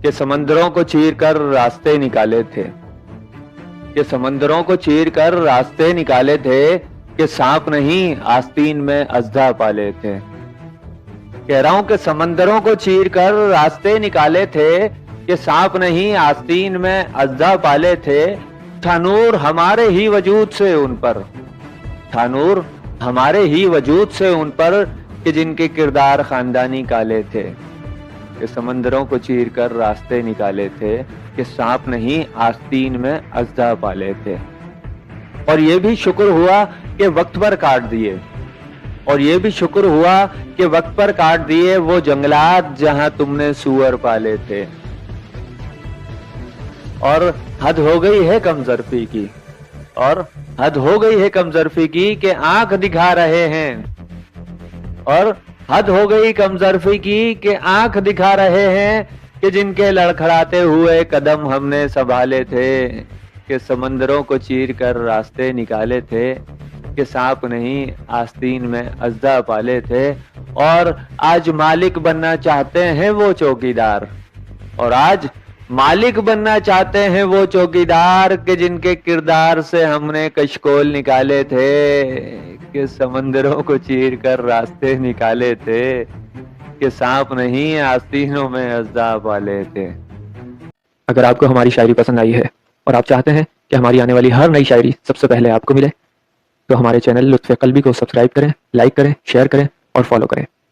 کہ سمندروں کو چیر کر راستے نکالے تھے، کہ سمندروں کو چیر کر راستے نکالے تھے، کہ سانپ نہیں آستین میں اژدھا پالے تھے۔ کہہ رہا ہوں کہ سمندروں کو چیر کر راستے نکالے تھے، کہ سانپ نہیں آستین میں اژدھا پالے تھے۔ تھا نور ہمارے ہی وجود سے ان پر، تھا نور ہمارے ہی وجود سے ان پر، کہ جن کے کردار خاندانی کالے تھے۔ کہ سمندروں کو چیر کر راستے نکالے تھے، کہ سانپ نہیں آستین میں اژدھا پالے تھے۔ اور یہ بھی شکر ہوا کہ وقت پر کاٹ دیے، اور یہ بھی شکر ہوا کہ وقت پر کاٹ دیے وہ جنگلات جہاں تم نے سور پالے تھے۔ اور حد ہو گئی ہے کم ظرفی کی، اور حد ہو گئی ہے کم ظرفی کی، کہ آنکھ دکھا رہے ہیں، اور حد ہو گئی کم ظرفی کی کہ آنکھ دکھا رہے ہیں، کہ جن کے لڑکھڑاتے ہوئے قدم ہم نے سنبھالے تھے۔ کہ سمندروں کو چیر کر راستے نکالے تھے، کہ سانپ نہیں آستین میں اژدھا پالے تھے۔ اور آج مالک بننا چاہتے ہیں وہ چوکیدار، اور آج مالک بننا چاہتے ہیں وہ چوکیدار، کہ جن کے کردار سے ہم نے کشکول نکالے تھے۔ کہ سمندروں کو چیر کر راستے نکالے تھے، کہ سانپ نہیں آستینوں میں اژدھا پالے تھے۔ اگر آپ کو ہماری شاعری پسند آئی ہے اور آپ چاہتے ہیں کہ ہماری آنے والی ہر نئی شاعری سب سے پہلے آپ کو ملے، تو ہمارے چینل لطف قلبی کو سبسکرائب کریں، لائک کریں، شیئر کریں اور فالو کریں۔